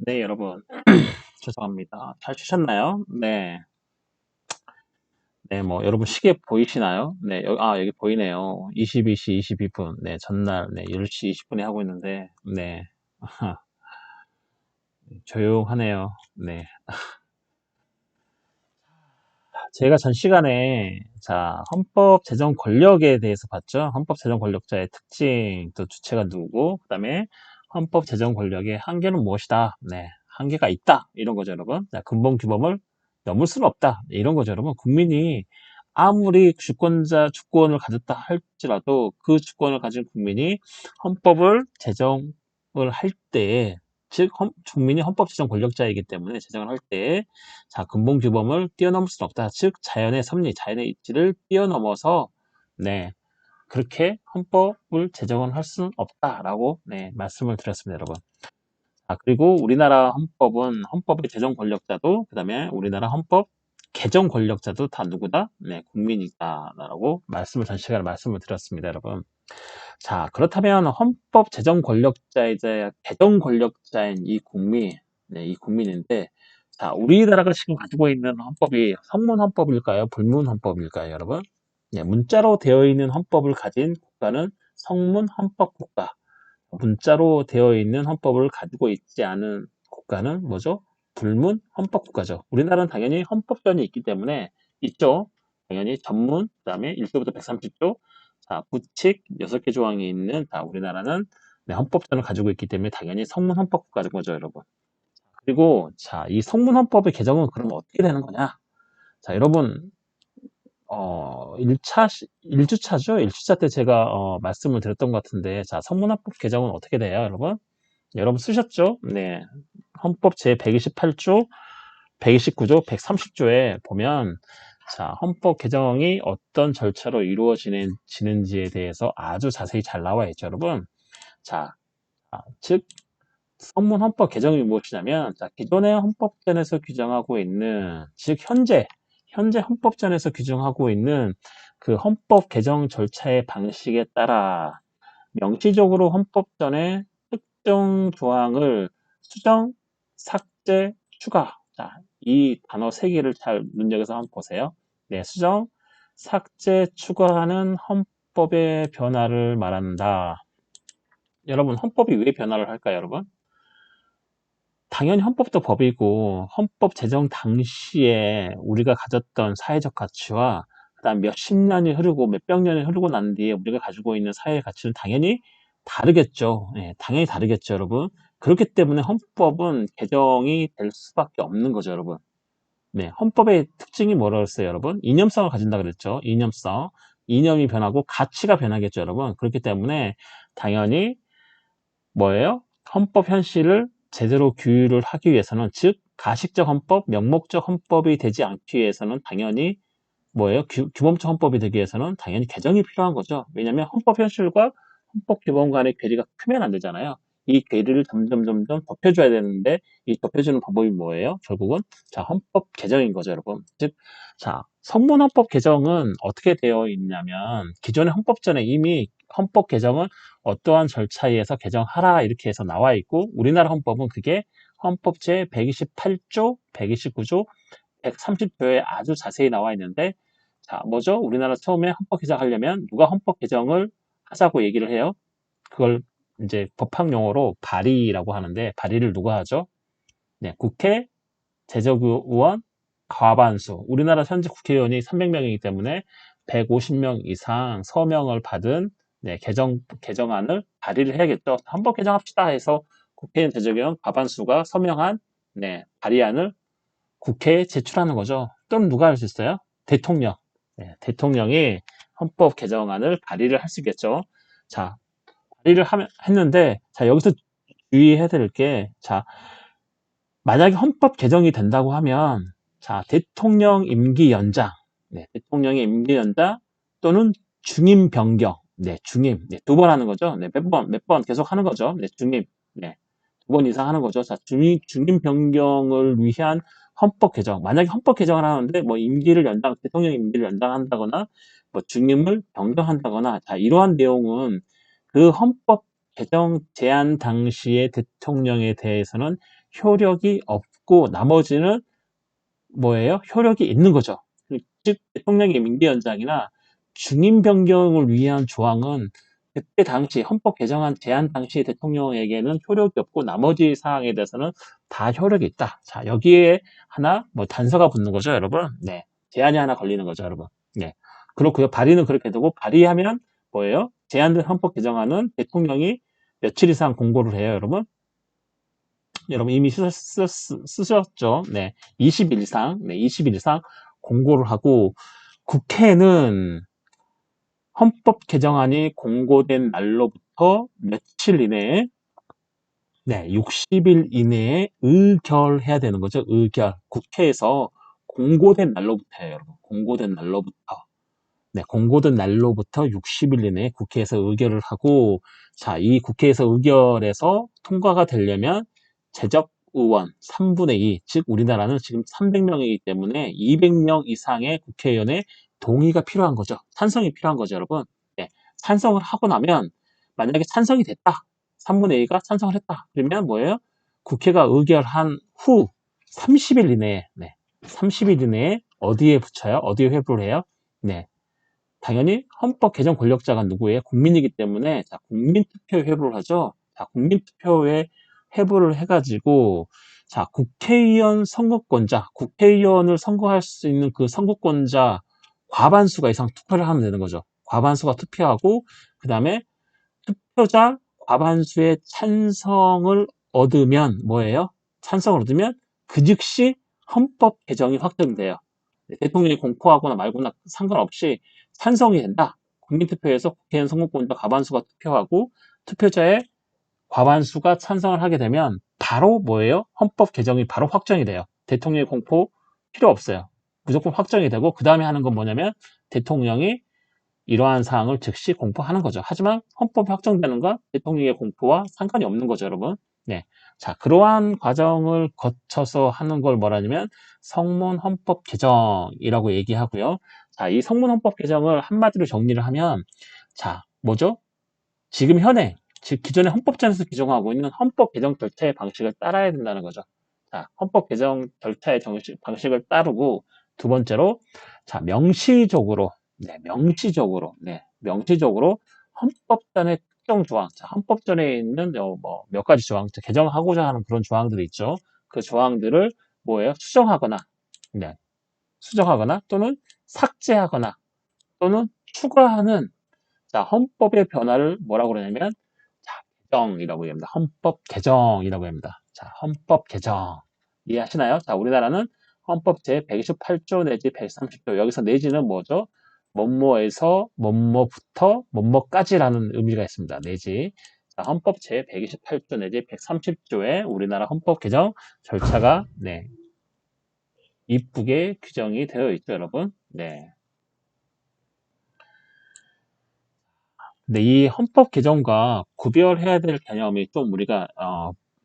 네, 여러분. 죄송합니다. 잘 쉬셨나요? 네. 네, 뭐, 여러분 시계 보이시나요? 네, 여기 보이네요. 22시 22분. 네, 전날, 네, 10시 20분에 하고 있는데, 네. 조용하네요. 네. 제가 전 시간에, 자, 헌법 제정 권력에 대해서 봤죠? 헌법 제정 권력자의 특징, 또 주체가 누구고, 그 다음에 헌법 제정 권력의 한계는 무엇이다? 네. 한계가 있다. 이런 거죠, 여러분. 자, 근본 규범을 넘을 수는 없다. 이런 거죠, 여러분. 국민이 아무리 주권을 가졌다 할지라도 그 주권을 가진 국민이 헌법을 제정을 할 때에 즉 국민이 헌법 제정 권력자이기 때문에 제정을 할 때 자 근본 규범을 뛰어넘을 수는 없다. 즉 자연의 섭리, 자연의 입지를 뛰어넘어서 네 그렇게 헌법을 제정을 할 수는 없다라고 네 말씀을 드렸습니다, 여러분. 그리고 우리나라 헌법은 헌법의 제정 권력자도 그다음에 우리나라 헌법 개정 권력자도 다 누구다? 네, 국민이다라고 전 시간에 말씀을 드렸습니다, 여러분. 자, 그렇다면 헌법 제정 권력자이자 개정 권력자인 이 국민, 네, 이 국민인데, 자, 우리나라가 지금 가지고 있는 헌법이 성문 헌법일까요? 불문 헌법일까요, 여러분? 네, 문자로 되어 있는 헌법을 가진 국가는 성문 헌법 국가. 문자로 되어 있는 헌법을 가지고 있지 않은 국가는 뭐죠? 불문 헌법 국가죠. 우리나라는 당연히 헌법전이 있기 때문에 있죠. 당연히 전문, 그 다음에 1조부터 130조, 자, 부칙 6개 조항이 있는 우리나라는 네, 헌법전을 가지고 있기 때문에 당연히 성문 헌법 국가인 거죠, 여러분. 그리고 자, 이 성문 헌법의 개정은 그럼 어떻게 되는 거냐? 자, 여러분 1주차죠? 1주차 때 제가 말씀을 드렸던 것 같은데 자, 성문헌법 개정은 어떻게 돼요, 여러분? 여러분 쓰셨죠? 네. 헌법 제128조, 129조, 130조에 보면 자, 헌법 개정이 어떤 절차로 이루어지는지에 대해서 아주 자세히 잘 나와 있죠, 여러분. 자, 즉 성문 헌법 개정이 무엇이냐면 자, 기존의 헌법전에서 규정하고 있는 즉 현재 헌법전에서 규정하고 있는 그 헌법 개정 절차의 방식에 따라 명시적으로 헌법전의 특정 조항을 수정, 삭제, 추가. 자, 이 단어 세 개를 잘 눈여겨서 한번 보세요. 네, 수정, 삭제, 추가하는 헌법의 변화를 말한다. 여러분, 헌법이 왜 변화를 할까요, 여러분? 당연히 헌법도 법이고 헌법 제정 당시에 우리가 가졌던 사회적 가치와 그다음 몇십 년이 흐르고 몇백 년이 흐르고 난 뒤에 우리가 가지고 있는 사회 가치는 당연히 다르겠죠. 예, 당연히 다르겠죠, 여러분. 그렇기 때문에 헌법은 개정이 될 수밖에 없는 거죠, 여러분. 네, 헌법의 특징이 뭐라고 했어요, 여러분? 이념성을 가진다 그랬죠. 이념성. 이념이 변하고 가치가 변하겠죠, 여러분. 그렇기 때문에 당연히 뭐예요? 헌법 현실을 제대로 규율을 하기 위해서는 즉 가식적 헌법, 명목적 헌법이 되지 않기 위해서는 당연히 뭐예요? 규범적 헌법이 되기 위해서는 당연히 개정이 필요한 거죠. 왜냐하면 헌법 현실과 헌법 규범 간의 괴리가 크면 안 되잖아요. 이 괴리를 점점 좁혀줘야 되는데 이 좁혀주는 방법이 뭐예요? 결국은 자 헌법 개정인 거죠, 여러분. 즉, 자 성문 헌법 개정은 어떻게 되어 있냐면 기존의 헌법전에 이미 헌법 개정은 어떠한 절차에 의해서 개정하라 이렇게 해서 나와 있고 우리나라 헌법은 그게 헌법 제 128조, 129조, 130조에 아주 자세히 나와 있는데 자, 뭐죠? 우리나라 처음에 헌법 개정하려면 누가 헌법 개정을 하자고 얘기를 해요? 그걸 이제 법학 용어로 발의라고 하는데 발의를 누가 하죠? 네, 국회 제적의원 과반수. 우리나라 현재 국회의원이 300명이기 때문에 150명 이상 서명을 받은 네, 개정안을 발의를 해야겠죠. 헌법 개정합시다 해서 국회의원 제적의원 과반수가 서명한 네, 발의안을 국회에 제출하는 거죠. 또는 누가 할 수 있어요? 대통령. 네, 대통령이 헌법 개정안을 발의를 할 수 있겠죠. 자, 했는데, 자, 여기서 주의해 드릴 게, 자, 만약에 헌법 개정이 된다고 하면, 자, 대통령 임기 연장, 네, 대통령의 임기 연장 또는 중임 변경, 네, 중임, 네, 두 번 하는 거죠. 네, 몇 번 계속 하는 거죠. 네, 중임, 네, 두 번 이상 하는 거죠. 자, 중임 변경을 위한 헌법 개정. 만약에 헌법 개정을 하는데, 뭐, 대통령 임기를 연장한다거나, 뭐, 중임을 변경한다거나, 자, 이러한 내용은 그 헌법 개정 제안 당시의 대통령에 대해서는 효력이 없고 나머지는 뭐예요? 효력이 있는 거죠. 즉 대통령의 임기연장이나 중임 변경을 위한 조항은 그때 당시 헌법 개정안 제안 당시 대통령에게는 효력이 없고 나머지 사항에 대해서는 다 효력이 있다. 자, 여기에 하나 뭐 단서가 붙는 거죠, 여러분. 네. 제안이 하나 걸리는 거죠, 여러분. 네. 그렇고요. 발의는 그렇게 되고 발의하면 뭐예요? 제안된 헌법 개정안은 대통령이 며칠 이상 공고를 해요, 여러분. 여러분 이미 쓰셨죠? 네. 20일 이상, 네, 20일 이상 공고를 하고 국회는 헌법 개정안이 공고된 날로부터 며칠 이내에 네, 60일 이내에 의결해야 되는 거죠. 의결. 국회에서 공고된 날로부터예요, 여러분. 공고된 날로부터. 네, 공고된 날로부터 60일 이내에 국회에서 의결을 하고, 자, 이 국회에서 의결해서 통과가 되려면 제적 의원 3분의 2, 즉 우리나라는 지금 300명이기 때문에 200명 이상의 국회의원의 동의가 필요한 거죠. 찬성이 필요한 거죠, 여러분. 네, 찬성을 하고 나면 만약에 찬성이 됐다. 3분의 2가 찬성을 했다. 그러면 뭐예요? 국회가 의결한 후 30일 이내에, 네, 30일 이내에 어디에 붙여요? 어디에 회부를 해요? 네, 당연히 헌법 개정 권력자가 누구예요? 국민이기 때문에 자, 국민투표에 회부를 하죠. 자, 국민투표에 회부를 해가지고 자, 국회의원 선거권자, 국회의원을 선거할 수 있는 그 선거권자 과반수가 이상 투표를 하면 되는 거죠. 과반수가 투표하고 그 다음에 투표자 과반수의 찬성을 얻으면 뭐예요? 찬성을 얻으면 그 즉시 헌법 개정이 확정돼요. 대통령이 공포하거나 말거나 상관없이 찬성이 된다. 국민투표에서 국회의원 선거권자 과반수가 투표하고 투표자의 과반수가 찬성을 하게 되면 바로 뭐예요? 헌법 개정이 바로 확정이 돼요. 대통령의 공포 필요 없어요. 무조건 확정이 되고 그 다음에 하는 건 뭐냐면 대통령이 이러한 사항을 즉시 공포하는 거죠. 하지만 헌법이 확정되는 건 대통령의 공포와 상관이 없는 거죠, 여러분. 네. 자, 그러한 과정을 거쳐서 하는 걸 뭐라냐면 성문 헌법 개정이라고 얘기하고요. 자, 이 성문 헌법 개정을 한마디로 정리를 하면 자, 뭐죠? 지금 현행, 즉 기존의 헌법전에서 규정하고 있는 헌법 개정 절차의 방식을 따라야 된다는 거죠. 자, 헌법 개정 절차의 방식을 따르고 두 번째로 자, 명시적으로 명시적으로 헌법전의 특정 조항, 자, 헌법전에 있는 뭐 몇 가지 조항, 개정하고자 하는 그런 조항들이 있죠. 그 조항들을 뭐예요? 네, 수정하거나 또는 삭제하거나 또는 추가하는 자, 헌법의 변화를 뭐라고 그러냐면 자, 개정이라고 합니다. 헌법 개정이라고 합니다. 자, 헌법 개정. 이해하시나요? 자, 우리나라는 헌법 제128조 내지 130조. 여기서 내지는 뭐죠? 뭐뭐에서 뭐뭐부터 뭐뭐까지라는 의미가 있습니다. 내지. 자, 헌법 제128조 내지 130조에 우리나라 헌법 개정 절차가 네, 이쁘게 규정이 되어 있죠, 여러분. 네. 근데 이 헌법 개정과 구별해야 될 개념이 좀 우리가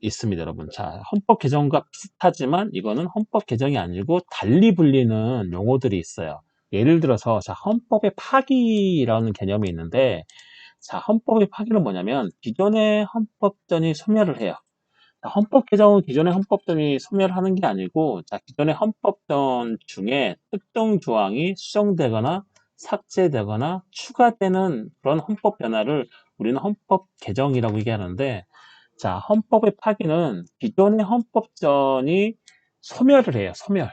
있습니다, 여러분. 자, 헌법 개정과 비슷하지만 이거는 헌법 개정이 아니고 달리 불리는 용어들이 있어요. 예를 들어서 자, 헌법의 파기라는 개념이 있는데 자, 헌법의 파기는 뭐냐면 기존의 헌법전이 소멸을 해요. 자, 헌법 개정은 기존의 헌법전이 소멸하는 게 아니고 자, 기존의 헌법전 중에 특정 조항이 수정되거나 삭제되거나 추가되는 그런 헌법 변화를 우리는 헌법 개정이라고 얘기하는데 자, 헌법의 파기는 기존의 헌법전이 소멸을 해요. 소멸.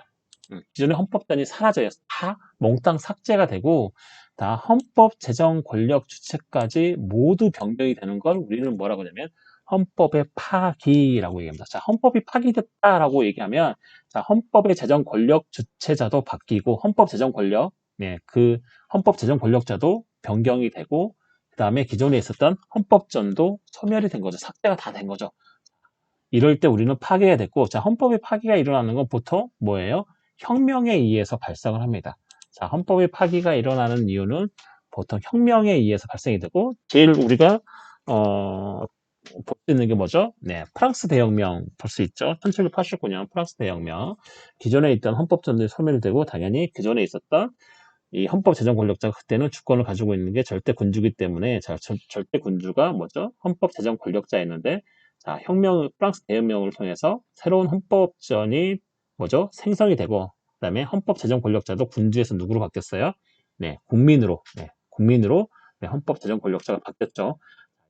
기존의 헌법전이 사라져요. 다 몽땅 삭제가 되고 다 헌법 제정 권력 주체까지 모두 변경이 되는 걸 우리는 뭐라고 하냐면 헌법의 파기라고 얘기합니다. 자, 헌법이 파기됐다라고 얘기하면 자, 헌법의 제정 권력 주체자도 바뀌고 헌법 제정 권력 그 헌법 제정 권력자도 변경이 되고 그 다음에 기존에 있었던 헌법전도 소멸이 된 거죠. 삭제가 다 된 거죠. 이럴 때 우리는 파기가 됐고 자, 헌법의 파기가 일어나는 건 보통 뭐예요? 혁명에 의해서 발생을 합니다. 자, 헌법의 파기가 일어나는 이유는 보통 혁명에 의해서 발생이 되고 제일 우리가 볼 수 있는 게 뭐죠? 네, 프랑스 대혁명 볼 수 있죠. 1789년 프랑스 대혁명. 기존에 있던 헌법전들이 소멸되고 당연히 기존에 있었던 이 헌법 제정 권력자가 그때는 주권을 가지고 있는 게 절대 군주이기 때문에 자, 절대 군주가 뭐죠? 헌법 제정 권력자였는데 자, 프랑스 대혁명을 통해서 새로운 헌법전이 뭐죠? 생성이 되고 그다음에 헌법 제정 권력자도 군주에서 누구로 바뀌었어요? 네, 국민으로 네, 헌법 제정 권력자가 바뀌었죠.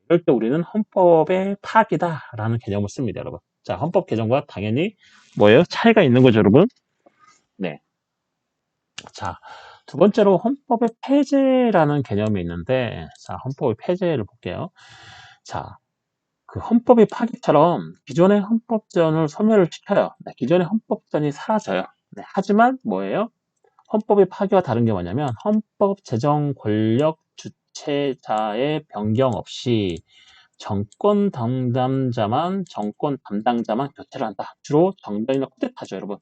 이럴 때 우리는 헌법의 파기다라는 개념을 씁니다, 여러분. 자, 헌법 개정과 당연히 뭐예요? 차이가 있는 거죠, 여러분. 네. 자, 두 번째로 헌법의 폐지라는 개념이 있는데, 자, 헌법의 폐지를 볼게요. 자, 그 헌법의 파기처럼 기존의 헌법전을 소멸을 시켜요. 네, 기존의 헌법전이 사라져요. 네, 하지만 뭐예요? 헌법의 파기와 다른 게 뭐냐면 헌법 제정 권력 주체자의 변경 없이 정권 담당자만 교체를 한다. 주로 정변이나 쿠데타죠, 여러분.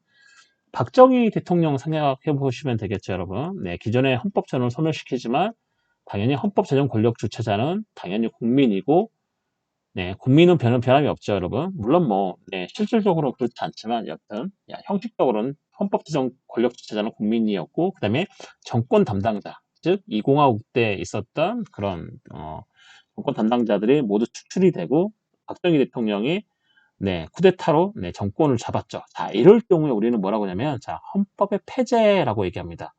박정희 대통령 생각해 보시면 되겠죠, 여러분. 네, 기존의 헌법전을 소멸시키지만 당연히 헌법 제정 권력 주체자는 당연히 국민이고, 네, 국민은 변함이 없죠, 여러분. 물론 뭐, 네, 실질적으로 그렇지 않지만 여튼 형식적으로는 헌법 제정 권력 주체자는 국민이었고, 그다음에 정권 담당자, 즉 2공화국 때 있었던 그런 정권 담당자들이 모두 축출이 되고 박정희 대통령이 네, 쿠데타로 네, 정권을 잡았죠. 자, 이럴 경우에 우리는 뭐라고 하냐면 자, 헌법의 폐지라고 얘기합니다.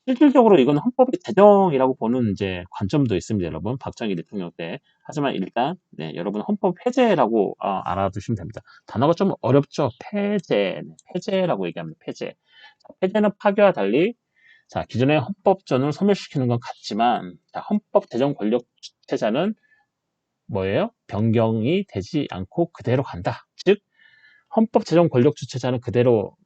실질적으로 이건 헌법의 제정이라고 보는 이제 관점도 있습니다, 여러분. 박정희 대통령 때. 하지만 일단 네, 여러분 헌법 폐지라고 알아두시면 됩니다. 단어가 좀 어렵죠. 폐지라고 얘기합니다. 폐지. 자, 폐지는 파기와 달리 자, 기존의 헌법전을 소멸시키는 건 같지만 자, 헌법 제정 권력 주체자는 뭐예요? 변경이 되지 않고 그대로 간다. 즉 헌법 제정 권력 주체자는 그대로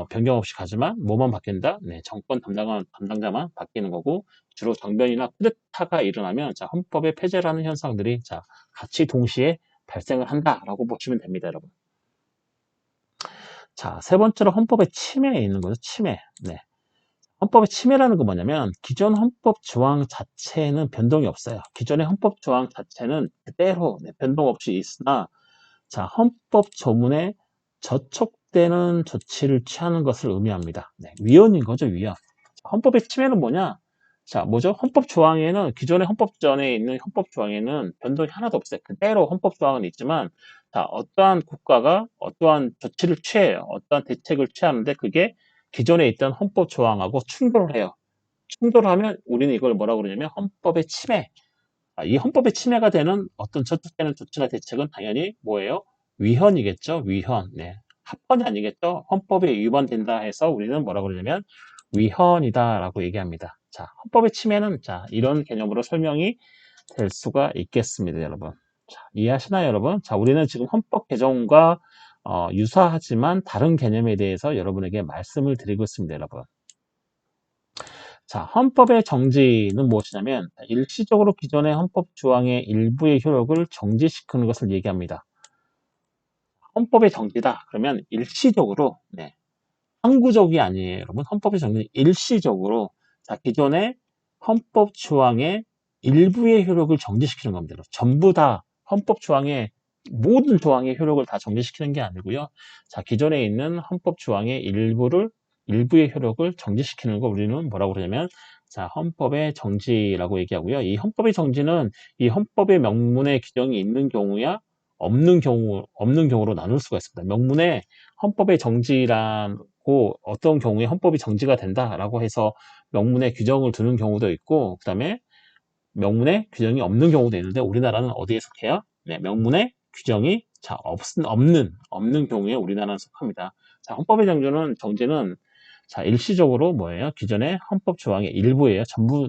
변경 없이 가지만 뭐만 바뀐다? 네, 정권 담당자만 바뀌는 거고 주로 정변이나 쿠데타가 일어나면 자, 헌법의 폐지라는 현상들이 자, 같이 동시에 발생을 한다라고 보시면 됩니다, 여러분. 자, 세 번째로 헌법의 침해에 있는 거죠. 침해. 네. 헌법의 침해라는 건 뭐냐면 기존 헌법 조항 자체는 변동이 없어요. 기존의 헌법 조항 자체는 그대로 네, 변동 없이 있으나 자, 헌법 조문에 저촉되는 조치를 취하는 것을 의미합니다. 네, 위헌인 거죠, 위헌. 헌법의 침해는 뭐냐? 자, 뭐죠? 헌법 조항에는, 기존의 헌법전에 있는 헌법 조항에는 변동이 하나도 없어요. 그대로 헌법 조항은 있지만, 자, 어떠한 국가가 어떠한 조치를 취해요. 어떠한 대책을 취하는데 그게 기존에 있던 헌법 조항하고 충돌을 해요. 충돌하면 우리는 이걸 뭐라고 그러냐면 헌법의 침해. 이 헌법의 침해가 되는 어떤 저촉되는 조치나 대책은 당연히 뭐예요? 위헌이겠죠. 위헌. 네. 합헌이 아니겠죠. 헌법에 위반된다 해서 우리는 뭐라고 그러냐면 위헌이다라고 얘기합니다. 자, 헌법의 침해는 자, 이런 개념으로 설명이 될 수가 있겠습니다, 여러분. 자, 이해하시나요, 여러분? 자, 우리는 지금 헌법 개정과 유사하지만 다른 개념에 대해서 여러분에게 말씀을 드리고 있습니다, 여러분. 자, 헌법의 정지는 무엇이냐면 일시적으로 기존의 헌법 조항의 일부의 효력을 정지시키는 것을 얘기합니다. 헌법의 정지다. 그러면 일시적으로, 네, 항구적이 아니에요, 여러분. 헌법의 정지는 일시적으로 자, 기존의 헌법 조항의 일부의 효력을 정지시키는 겁니다. 전부 다 헌법 조항의 모든 조항의 효력을 다 정지시키는 게 아니고요. 자, 기존에 있는 헌법 조항의 일부의 효력을 정지시키는 거 우리는 뭐라고 그러냐면 자, 헌법의 정지라고 얘기하고요. 이 헌법의 정지는 이 헌법의 명문에 규정이 있는 경우야 없는 경우로 나눌 수가 있습니다. 명문에 헌법의 정지라고 어떤 경우에 헌법이 정지가 된다라고 해서 명문에 규정을 두는 경우도 있고 그 다음에 명문에 규정이 없는 경우도 있는데 우리나라는 어디에 속해요? 네, 명문에 규정이 자, 없는 경우에 우리나라는 속합니다. 자, 헌법의 정지는 자, 일시적으로 뭐예요? 기존의 헌법 조항의 일부예요.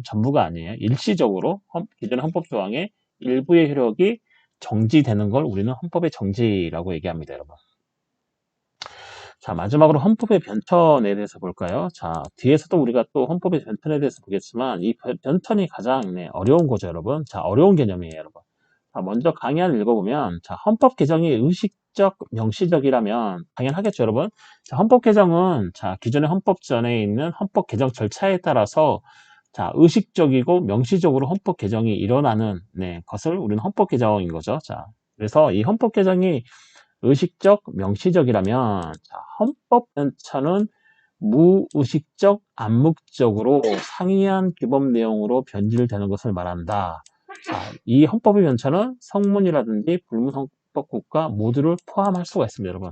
전부가 아니에요. 일시적으로 기존의 헌법 조항의 일부의 효력이 정지되는 걸 우리는 헌법의 정지라고 얘기합니다, 여러분. 자, 마지막으로 헌법의 변천에 대해서 볼까요? 자, 뒤에서도 우리가 또 헌법의 변천에 대해서 보겠지만 이 변천이 가장 어려운 거죠, 여러분. 자, 어려운 개념이에요, 여러분. 자, 먼저 강의안을 읽어보면 자, 헌법 개정이 의식적, 명시적이라면 당연하겠죠, 여러분. 자, 헌법 개정은 자, 기존의 헌법전에 있는 헌법 개정 절차에 따라서 자, 의식적이고 명시적으로 헌법 개정이 일어나는 것을 우리는 헌법 개정인 거죠. 자, 그래서 이 헌법 개정이 의식적, 명시적이라면 자, 헌법 변천은 무의식적, 암묵적으로 상이한 규범 내용으로 변질되는 것을 말한다. 자, 이 헌법의 변천은 성문이라든지 불문헌법 국가 모두를 포함할 수가 있습니다, 여러분.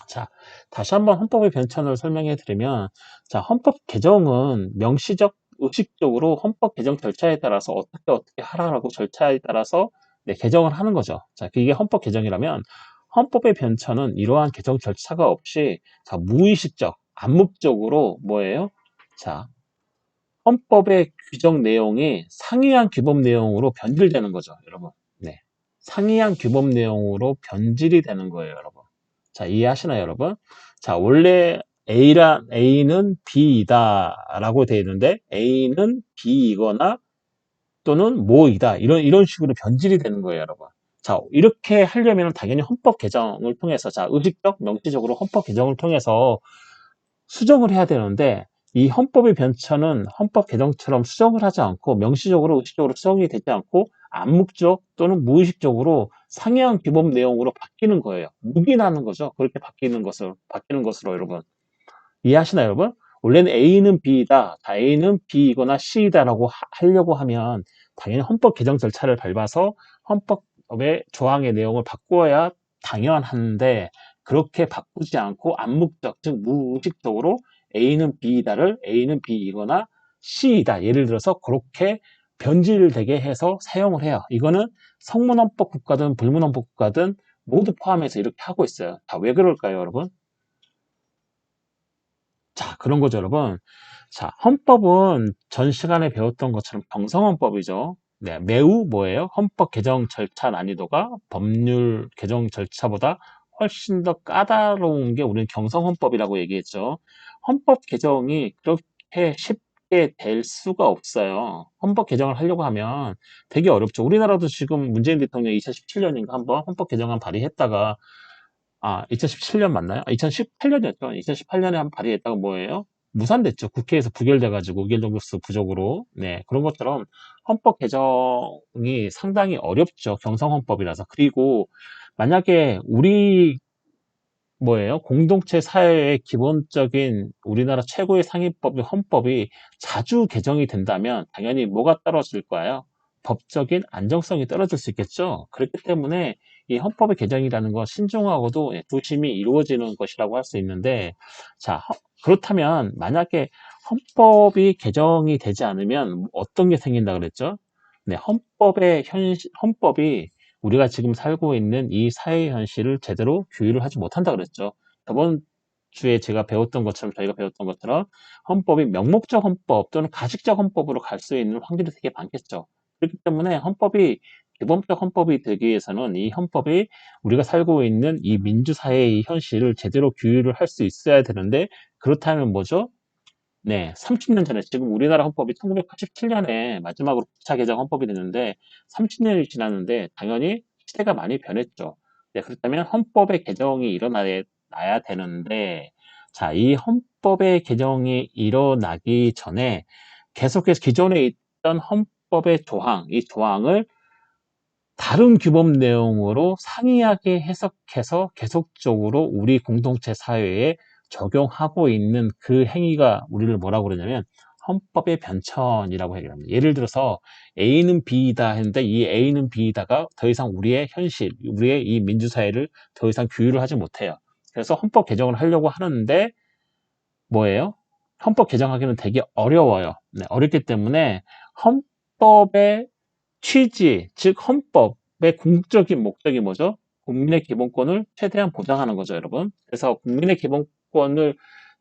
자, 다시 한번 헌법의 변천을 설명해 드리면, 자, 헌법 개정은 명시적, 의식적으로 헌법 개정 절차에 따라서 어떻게 하라고 절차에 따라서 네, 개정을 하는 거죠. 자, 이게 헌법 개정이라면 헌법의 변천은 이러한 개정 절차가 없이 자, 무의식적, 암묵적으로 뭐예요? 자, 헌법의 규정 내용이 상이한 규범 내용으로 변질되는 거죠, 여러분. 네. 상이한 규범 내용으로 변질이 되는 거예요, 여러분. 자, 이해하시나요, 여러분? 자, 원래 A는 B이다 라고 되어 있는데 A는 B이거나 또는 뭐이다. 이런 식으로 변질이 되는 거예요, 여러분. 자, 이렇게 하려면 당연히 헌법 개정을 통해서, 자, 의식적, 명시적으로 헌법 개정을 통해서 수정을 해야 되는데, 이 헌법의 변천은 헌법 개정처럼 수정을 하지 않고, 명시적으로, 의식적으로 수정이 되지 않고, 암묵적 또는 무의식적으로 상이한 규범 내용으로 바뀌는 거예요. 묵인하는 거죠. 그렇게 바뀌는 것으로, 여러분. 이해하시나요, 여러분? 원래는 A는 B이다, A는 B이거나 C이다라고 하려고 하면 당연히 헌법 개정 절차를 밟아서 헌법의 조항의 내용을 바꾸어야 당연한데 그렇게 바꾸지 않고 암묵적, 즉 무의식적으로 A는 B이다를 A는 B이거나 C이다. 예를 들어서 그렇게 변질되게 해서 사용을 해요. 이거는 성문헌법 국가든 불문헌법 국가든 모두 포함해서 이렇게 하고 있어요. 다 왜 그럴까요, 여러분? 자, 그런 거죠, 여러분. 자, 헌법은 전 시간에 배웠던 것처럼 경성헌법이죠. 네, 매우 뭐예요? 헌법 개정 절차 난이도가 법률 개정 절차보다 훨씬 더 까다로운 게 우리는 경성헌법이라고 얘기했죠. 헌법 개정이 그렇게 쉽게 될 수가 없어요. 헌법 개정을 하려고 하면 되게 어렵죠. 우리나라도 지금 문재인 대통령이 2017년인가 한번 헌법 개정안 발의했다가 2017년 맞나요? 2018년이었죠. 2018년에 한 발의했다가 뭐예요? 무산됐죠. 국회에서 부결돼가지고 의견 정도수 부족으로. 네, 그런 것처럼 헌법 개정이 상당히 어렵죠. 경성헌법이라서. 그리고 만약에 우리 뭐예요? 공동체 사회의 기본적인 우리나라 최고의 상위법인 헌법이 자주 개정이 된다면 당연히 뭐가 떨어질 거예요? 법적인 안정성이 떨어질 수 있겠죠. 그렇기 때문에 이 헌법의 개정이라는 건 신중하고도 조심히 이루어지는 것이라고 할 수 있는데, 자, 그렇다면 만약에 헌법이 개정이 되지 않으면 어떤 게 생긴다 그랬죠? 네, 헌법이 우리가 지금 살고 있는 이 사회 현실을 제대로 규율을 하지 못한다 그랬죠. 저번 주에 저희가 배웠던 것처럼 헌법이 명목적 헌법 또는 가식적 헌법으로 갈 수 있는 확률이 되게 많겠죠. 그렇기 때문에 기본적 헌법이 되기 위해서는 이 헌법이 우리가 살고 있는 이 민주사회의 현실을 제대로 규율을 할 수 있어야 되는데 그렇다면 뭐죠? 네, 30년 전에 지금 우리나라 헌법이 1987년에 마지막으로 9차 개정 헌법이 됐는데 30년이 지났는데 당연히 시대가 많이 변했죠. 네, 그렇다면 헌법의 개정이 일어나야 되는데 자, 이 헌법의 개정이 일어나기 전에 계속해서 기존에 있던 헌법의 이 조항을 다른 규범 내용으로 상이하게 해석해서 계속적으로 우리 공동체 사회에 적용하고 있는 그 행위가 우리를 뭐라고 그러냐면 헌법의 변천이라고 얘기합니다. 예를 들어서 A는 B이다 했는데 이 A는 B이다가 더 이상 우리의 현실, 우리의 이 민주사회를 더 이상 규율을 하지 못해요. 그래서 헌법 개정을 하려고 하는데 뭐예요? 헌법 개정하기는 되게 어려워요. 네, 어렵기 때문에 헌법의 취지, 즉 헌법의 궁극적인 목적이 뭐죠? 국민의 기본권을 최대한 보장하는 거죠, 여러분. 그래서 국민의 기본권을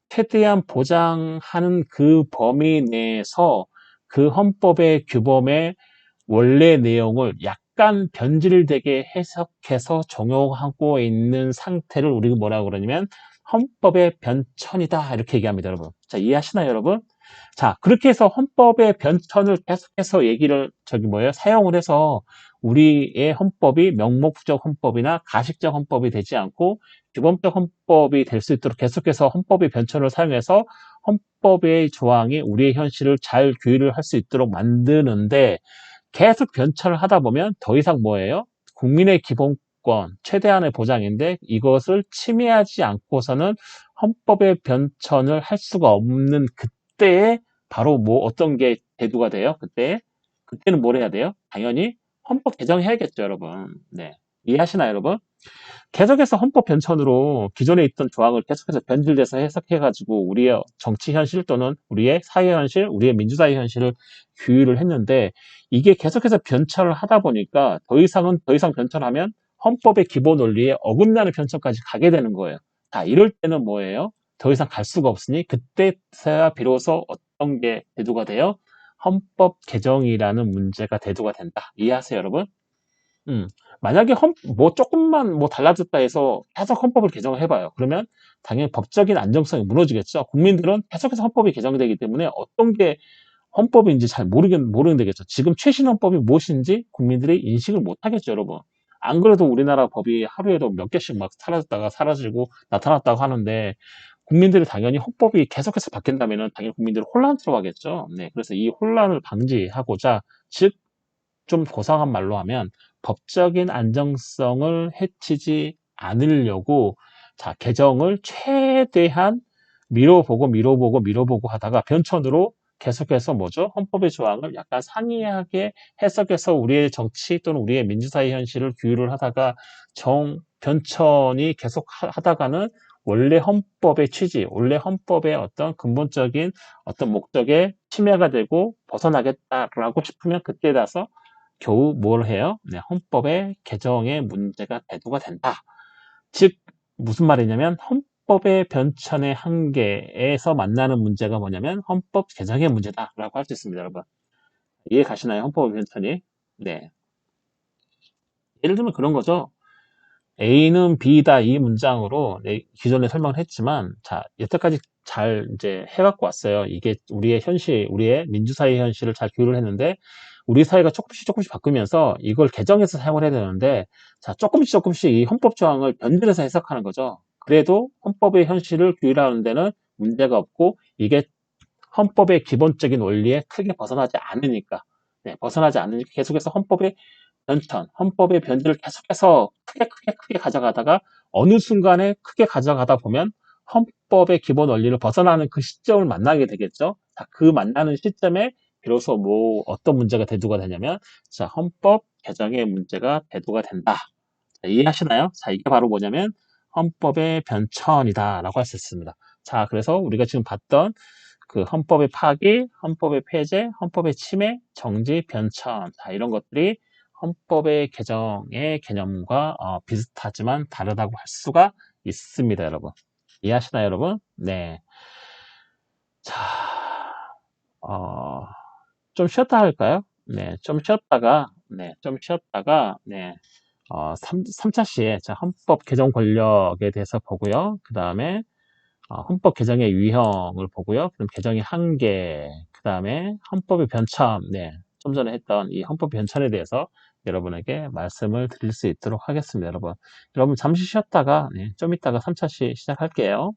최대한 보장하는 그 범위 내에서 그 헌법의 규범의 원래 내용을 약간 변질되게 해석해서 적용하고 있는 상태를 우리가 뭐라고 그러냐면 헌법의 변천이다 이렇게 얘기합니다, 여러분. 자, 이해하시나요, 여러분? 자, 그렇게 해서 헌법의 변천을 계속해서 사용을 해서 우리의 헌법이 명목적 헌법이나 가식적 헌법이 되지 않고 규범적 헌법이 될 수 있도록 계속해서 헌법의 변천을 사용해서 헌법의 조항이 우리의 현실을 잘 규율을 할 수 있도록 만드는데 계속 변천을 하다 보면 더 이상 뭐예요? 국민의 요건, 최대한의 보장인데 이것을 침해하지 않고서는 헌법의 변천을 할 수가 없는 그때에 바로 뭐 어떤 게 대두가 돼요? 그때는 뭘 해야 돼요? 당연히 헌법 개정해야겠죠, 여러분. 네. 이해하시나요, 여러분? 계속해서 헌법 변천으로 기존에 있던 조항을 계속해서 변질돼서 해석해가지고 우리의 정치 현실 또는 우리의 사회 현실, 우리의 민주사회 현실을 규율을 했는데 이게 계속해서 변천을 하다 보니까 더 이상 변천하면 헌법의 기본 원리에 어긋나는 변천까지 가게 되는 거예요. 자, 이럴 때는 뭐예요? 더 이상 갈 수가 없으니 그때서야 비로소 어떤 게 대두가 돼요? 헌법 개정이라는 문제가 대두가 된다. 이해하세요, 여러분? 음, 만약에 뭐 조금만 뭐 달라졌다 해서 계속 헌법을 개정해봐요. 그러면 당연히 법적인 안정성이 무너지겠죠. 국민들은 계속해서 헌법이 개정되기 때문에 어떤 게 헌법인지 잘 모르게 되겠죠. 지금 최신 헌법이 무엇인지 국민들이 인식을 못하겠죠, 여러분. 안 그래도 우리나라 법이 하루에도 몇 개씩 막 사라졌다가 사라지고 나타났다고 하는데 국민들이 당연히 헌법이 계속해서 바뀐다면 당연히 국민들이 혼란스러워하겠죠. 네, 그래서 이 혼란을 방지하고자 즉 좀 고상한 말로 하면 법적인 안정성을 해치지 않으려고 자, 개정을 최대한 미뤄보고 하다가 변천으로 계속해서 뭐죠? 헌법의 조항을 약간 상이하게 해석해서 우리의 정치 또는 우리의 민주사회 현실을 규율을 하다가 변천이 계속 하다가는 원래 헌법의 취지, 원래 헌법의 어떤 근본적인 어떤 목적에 침해가 되고 벗어나겠다라고 싶으면 그때 가서 겨우 뭘 해요? 네, 헌법의 개정의 문제가 대두가 된다. 즉 무슨 말이냐면 헌법의 변천의 한계에서 만나는 문제가 뭐냐면 헌법 개정의 문제다라고 할 수 있습니다, 여러분. 이해 가시나요? 헌법의 변천이? 네. 예를 들면 그런 거죠. A는 B다 이 문장으로 기존에 설명을 했지만 자 여태까지 잘 이제 해갖고 왔어요. 이게 우리의 현실, 우리의 민주사회 현실을 잘 교류를 했는데 우리 사회가 조금씩 바꾸면서 이걸 개정해서 사용을 해야 되는데 자 조금씩 이 헌법 조항을 변질해서 해석하는 거죠. 그래도 헌법의 현실을 규율하는 데는 문제가 없고 이게 헌법의 기본적인 원리에 크게 벗어나지 않으니까 벗어나지 않으니까 계속해서 헌법의 변질을 계속해서 크게 가져가다가 어느 순간에 크게 가져가다 보면 헌법의 기본 원리를 벗어나는 그 시점을 만나게 되겠죠. 자, 그 만나는 시점에 비로소 뭐 어떤 문제가 대두가 되냐면 자, 헌법 개정의 문제가 대두가 된다. 자, 이해하시나요? 자, 이게 바로 뭐냐면 헌법의 변천이다라고 할 수 있습니다. 자, 그래서 우리가 지금 봤던 그 헌법의 파기, 헌법의 폐쇄, 헌법의 침해, 정지, 변천 자, 이런 것들이 헌법의 개정의 개념과 비슷하지만 다르다고 할 수가 있습니다, 여러분. 이해하시나요, 여러분? 네. 자, 어, 좀 쉬었다 할까요? 네, 좀 쉬었다가, 네, 3차 시에 자, 헌법 개정 권력에 대해서 보고요. 그 다음에 헌법 개정의 유형을 보고요. 그럼 개정의 한계, 그 다음에 헌법의 변천, 네, 좀 전에 했던 이 헌법 변천에 대해서 여러분에게 말씀을 드릴 수 있도록 하겠습니다, 여러분. 여러분 잠시 쉬었다가 네, 좀 이따가 3차 시 시작할게요.